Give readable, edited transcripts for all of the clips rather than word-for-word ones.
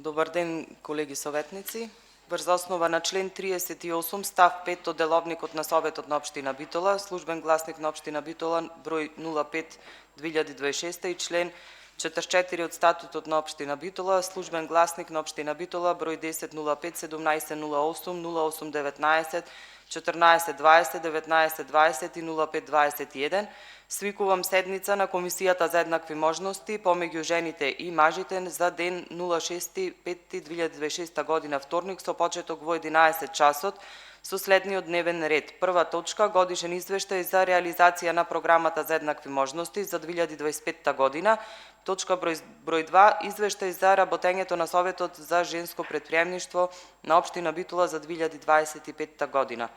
Добар ден, колеги советници. Врз основа на член 38 став 5 од деловникот на Советот на општина Битола, службен гласник на општина Битола број 05/2026 и член 44 од статутот на општина Битола, службен гласник на општина Битола број 10/05, 17/08, 08/19, 14/20, 19/20 и 05/21, свикувам седница на Комисијата за еднакви можности помеѓу жените и мажите за ден 06.05.2026 година вторник со почеток во 11 часот со следниот дневен ред. Прва точка, годишен извештај за реализација на програмата за еднакви можности за 2025 година. Точка број 2, извештај за работењето на Советот за женско претприемништво на општина Битола за 2025 година.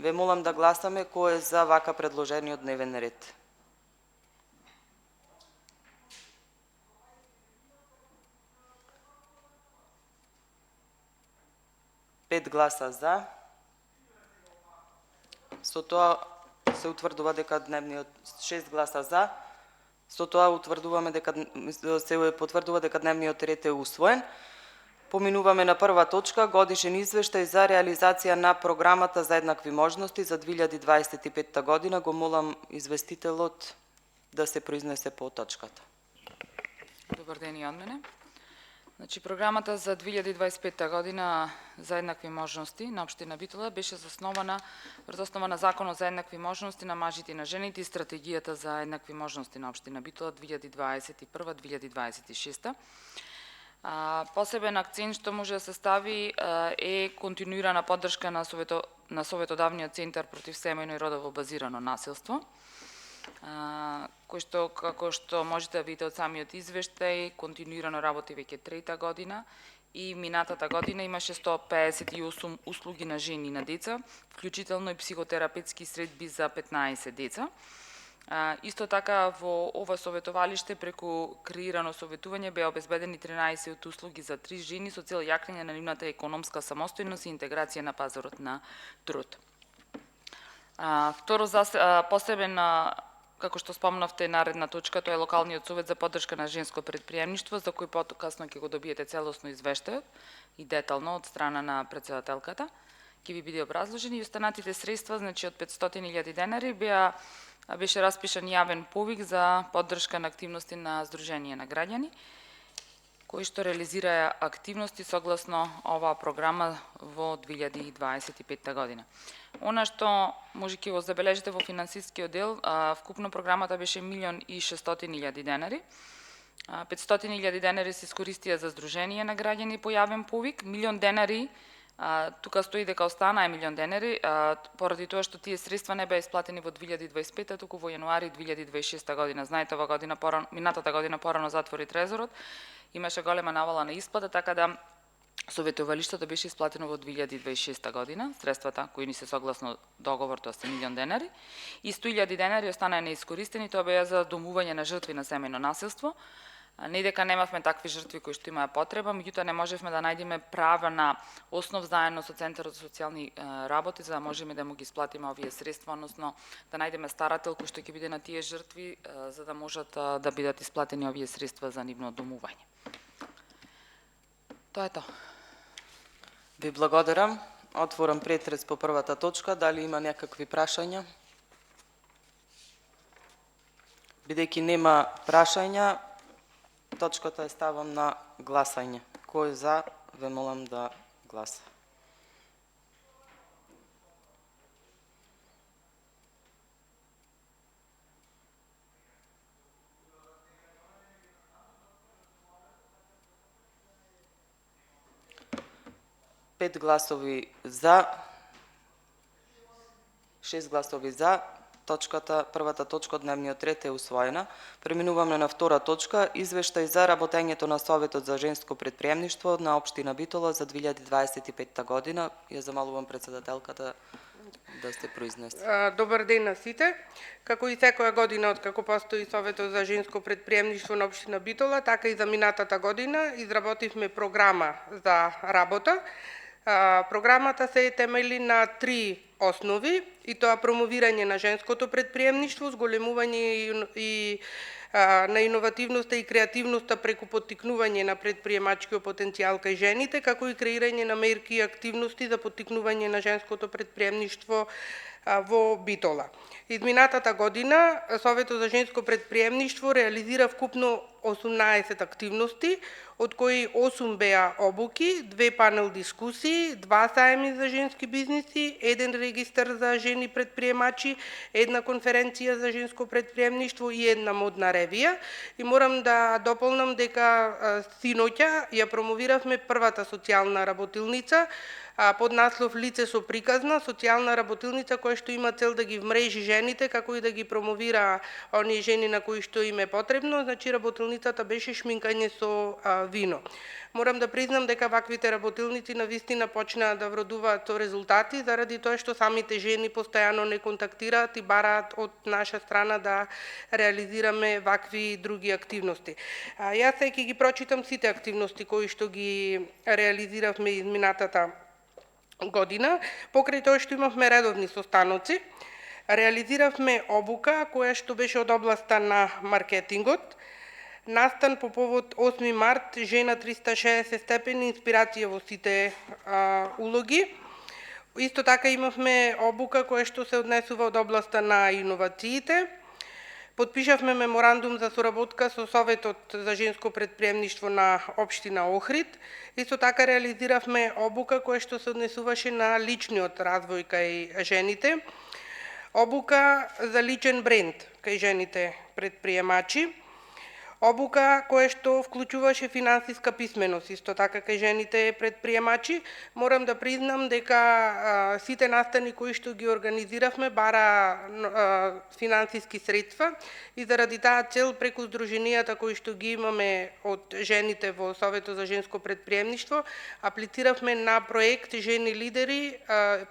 Ве молам да гласаме кој е за вака предложениот дневен ред. Пет гласа за. Со тоа се утврдува дека дневниот 6 гласа за. Со тоа утврдуваме дека се потврдува дека дневниот ред е усвоен. Поминуваме на прва точка, годишен извештај за реализација на програмата за еднакви можности за 2025 година. Го молам известителот да се произнесе по точката. Добар ден и од мене. Значи, програмата за 2025 година за еднакви можности на општина Битола беше заснована врз основа на Законот за еднакви можности на мажите и на жените и стратегијата за еднакви можности на општина Битола 2021-2026. Посебен акцент што може да се стави е континуирана поддршка на Советодавниот центар против семејно и родово базирано насилство, кој што, како што можете да видите од самиот извештај, континуирано работи веќе трета година и минатата година имаше 158 услуги на жени и на деца, вклучително и психотерапевтски средби за 15 деца. Исто така во ова советовалиште преку креирано советување беа обезбедени 13 од услуги за 3 жени со цел јакнење на нивната економска самостојност и интеграција на пазарот на труд. Второ, посебен, како што спомнавте, наредна точка, тоа е локалниот совет за поддршка на женско претприемништво, за кој потокасно ќе го добиете целосно извештајот и детално од страна на претседателката. Ќе ви биде образложени и останатите средства, значи од 500.000 денари беше распишан јавен повик за поддршка на активности на Сдружение на граѓани, кои што реализира активности согласно оваа програма во 2025 година. Она што може ќе го забележите во финансискиот дел, вкупно програмата беше 1.600.000 денари. 500.000 денари се искористија за Сдружение на граѓани по јавен повик, 1.000.000 денари тука стои дека останаа 1.000.000 денари, поради тоа што тие средства не беа исплатени во 2025, туку во јануари 2026 година. Знаете, минатата година порано затвори трезорот, имаше голема навала на исплата, така да советувалиштето беше исплатено во 2026 година, средствата кои ни се согласно договор, тоа се 1.000.000 денари, и 100.000 денари останаа неискористени, тоа беа за домување на жртви на семејно насилство. Не дека немавме такви жртви кои што имаа потреба, меѓутоа не можевме да најдеме правна основ заедно со Центарот за социјални работи за да можеме да му ги исплатиме овие средства, односно да најдеме старател кој што ќе биде на тие жртви за да можат да бидат исплатени овие средства за нивно домување. Тоа е тоа. Ви благодарам. Отворам претрес по првата точка. Дали има некакви прашања? Бидејќи нема прашања, точката е ставам на гласање. Кој е за, ве молам да гласа. Пет гласови за, 6 гласови за. Првата точка од дневниот ред е усвоена. Преминуваме на втора точка, извештај за работењето на Советот за женско претприемништво на општина Битола за 2025 година. Ја замалувам претседателката да се произнесе. Добар ден на сите. Како и секоја година од како постои Советот за женско претприемништво на општина Битола, така и за минатата година изработивме програма за работа. Програмата се темели на 3 основи, и тоа промовирање на женското претприемништво, зголемување и на иновативноста и креативноста преку поттикнување на предприемачкиот потенцијал кај жените, како и креирање на мерки и активности за поттикнување на женското предприемништво во Битола. Изминатата година Советот за женско предприемништво реализира вкупно 18 активности, од кои 8 беа обуки, 2 панел дискусии, 2 саеми за женски бизниси, 1 регистар за жени предприемачи, 1 конференција за женско предприемништво и 1 модна ревија. И морам да дополнам дека синоќа ја промовиравме првата социјална работилница под наслов Лице со приказна, социјална работилница која што има цел да ги вмрежи жените, како и да ги промовира оние жени на кои што им е потребно. Значи работилницата беше шминкање со вино. Морам да признам дека ваквите работилници навистина почнаа да вродуваат со резултати, заради тоа што самите жени постојано не контактираат и бараат од наша страна да реализираме вакви други активности. Јас сега ќе ги прочитам сите активности кои што ги реализиравме изминатата година. Покрај тоа што имавме редовни состаноци, реализиравме обука која што беше од областа на маркетингот, настан по повод 8 март, жена 360 степени, инспирација во сите улоги. Исто така имавме обука која што се однесува од областа на иновациите. Подпишавме меморандум за соработка со Советот за женско предприемништво на општина Охрид. Исто така реализиравме обука која што се однесуваше на личниот развој кај жените. Обука за личен бренд кај жените предприемачи. Обука која што вклучуваше финансиска писменост, исто така кај жените предприемачи. Морам да признам дека сите настани кои што ги организиравме бара финансиски средства и заради таа цел преку здруженијата кои што ги имаме од жените во Советот за женско предприемништво, аплициравме на проект Жени лидери,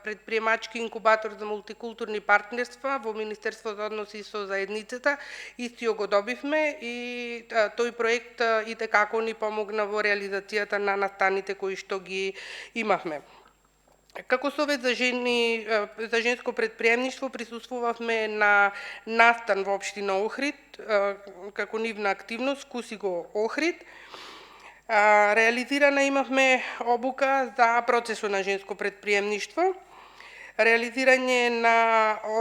предприемачки инкубатор за мултикултурни партнерства во Министерство за односи со заедницата. Истиот го добивме и тој проект и како ни помогна во реализацијата на настаните кои што ги имавме. Како Совет за жени за женско предприемништво присуствувавме на настан во општина Охрид како нивна активност Куси го Охрид. Реализирана имавме обука за процесот на женско предприемништво, реализирање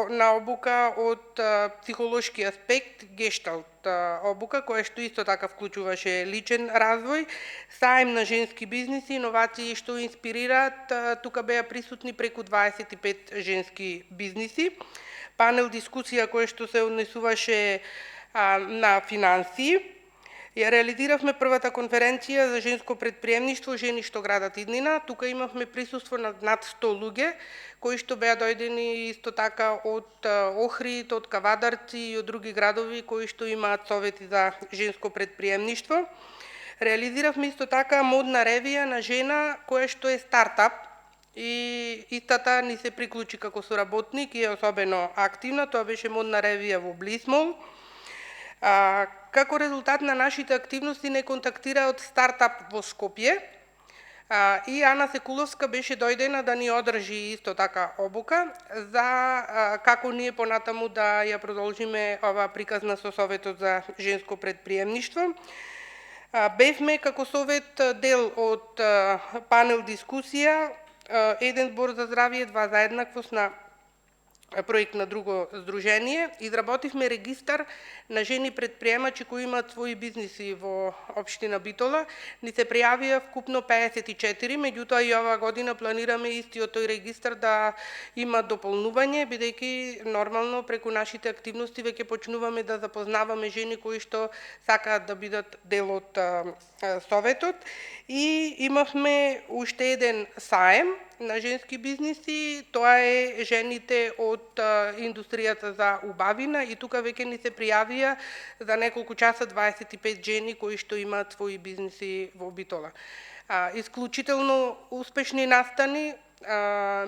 на обука од психолошки аспект Гешталт обука, која што исто така вклучуваше личен развој, саем на женски бизниси, иновации што инспирираат, тука беа присутни преку 25 женски бизниси, панел дискусија која што се однесуваше на финансии. Ја реализиравме првата конференција за женско предприемништво Жени што градат иднина. Тука имавме присуство на над 100 луѓе, кои што беа дојдени исто така од Охрид, од Кавадарци и од други градови кои што имаат совети за женско предприемништво. Реализиравме исто така модна ревија на жена која што е стартап и истата ни се приклучи како соработник и е особено активна. Тоа беше модна ревија во Блисмол. Како резултат на нашите активности не контактира од стартап во Скопје и Ана Секуловска беше дојдена да ни одржи исто така обука за како ние понатаму да ја продолжиме ова приказна со Советот за женско предприемништво. Бевме како Совет дел од панел дискусија, еден збор за здравје, два за еднаквост на проект на друго здружение. Изработивме регистар на жени предприемачи кои имаат своји бизниси во општина Битола. Ни се пријавија вкупно 54, меѓутоа и ова година планираме истиот тој регистар да има дополнување, бидејќи нормално преку нашите активности веќе почнуваме да запознаваме жени кои што сакаат да бидат дел од Советот. И имавме уште еден саем на женски бизниси, тоа е жените од индустријата за убавина и тука веќе ни се пријавија за неколку часа 25 жени кои што имаат своји бизниси во Битола. Исклучително успешни настани,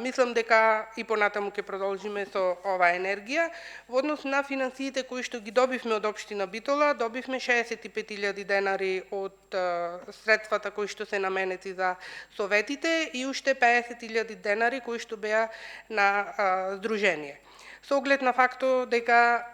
мислам дека и понатаму ќе продолжиме со оваа енергија. Во однос на финансиите кои што ги добивме од општина Битола, добивме 65.000 денари од средствата кои што се наменети за советите и уште 50.000 денари кои што беа на здружение. Со оглед на фактот дека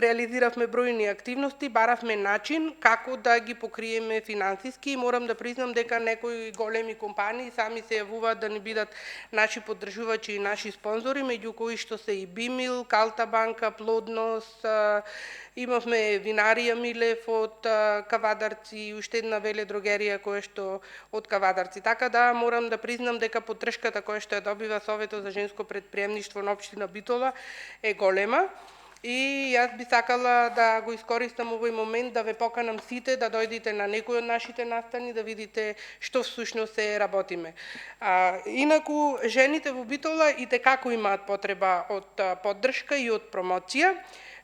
реализиравме бројни активности, баравме начин како да ги покриеме финансиски и морам да признам дека некои големи компании сами се јавуваат да ни бидат наши поддржувачи и наши спонзори, меѓу кои што се и Бимил, Калта банка, Плодност, имавме Винарија Милев од Кавадарци и уште една веледрогерија која што од Кавадарци. Така да морам да признам дека поддршката која што ја добива Советот за женско предприемништво на општина Битола е голема. И јас би сакала да го искористам овој момент да ве поканам сите да дојдете на некој од нашите настани да видите што всушност се работиме. Инаку жените во Битола и како имаат потреба од поддршка и од промоција.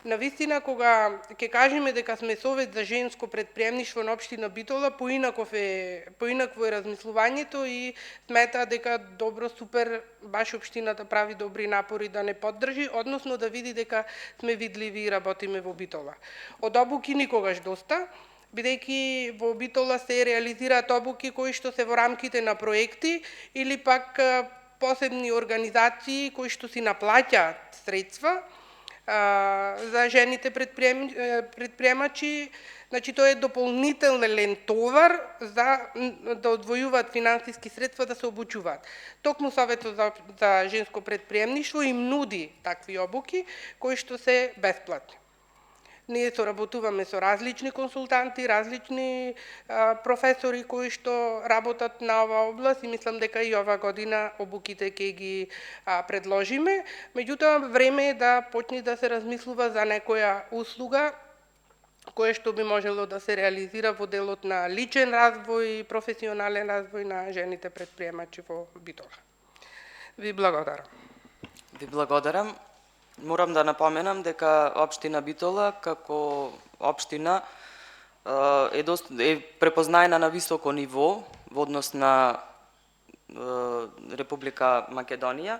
Навистина, кога ќе кажеме дека сме Совет за женско предприемништво на општина Битола, поинакво е размислувањето и смета дека добро, супер, баш општината прави добри напори да не поддржи, односно да види дека сме видливи и работиме во Битола. Од обуки никогаш доста, бидејќи во Битола се реализираат обуки кои што се во рамките на проекти или пак посебни организации кои што си наплаќаат средства за жените предприемачи, значи тоа е дополнителен товар за да одвојуваат финансиски средства да се обучуваат. Токму Советот за женско предприемништво им нуди такви обуки кои што се бесплатни. Ние соработуваме со различни консултанти, различни професори кои што работат на оваа област и мислам дека и оваа година обуките ќе ги предложиме. Меѓутоа, време е да почне да се размислува за некоја услуга која што би можело да се реализира во делот на личен развој и професионален развој на жените предприемачи во Битола. Ви благодарам. Ви благодарам. Морам да напоменам дека општина Битола како општина е препознаена на високо ниво во однос на Република Македонија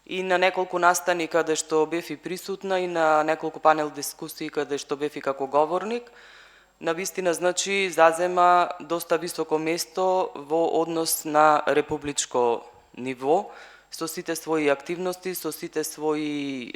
и на неколку настани каде што бев и присутна и на неколку панел дискусии каде што бев и како говорник, навистина значи зазема доста високо место во однос на републичко ниво, со сите своји активности, со сите своји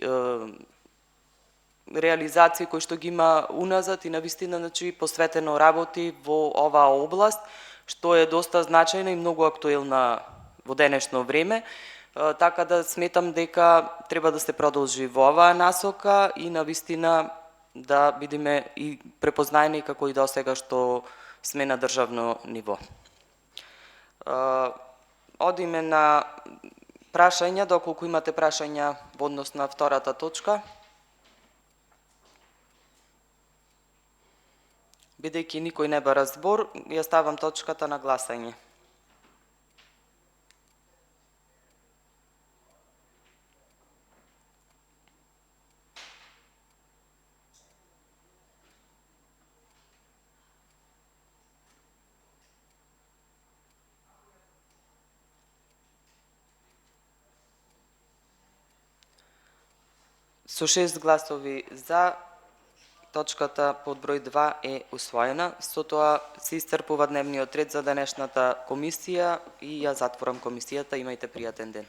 реализации кои што ги има уназад и навистина значи посветено работи во оваа област, што е доста значајна и многу актуелна во денешно време, така да сметам дека треба да се продолжи во оваа насока и навистина да бидеме и препознаени како и досега што сме на државно ниво. Одиме на прашања, доколку имате прашања во однос на втората точка. Бидејќи никој не бара збор, ја ставам точката на гласање. Со 6 гласови за, точката под број 2 е усвоена. Со тоа се исцрпува дневниот ред за денешната комисија и ја затворам комисијата. Имајте пријатен ден.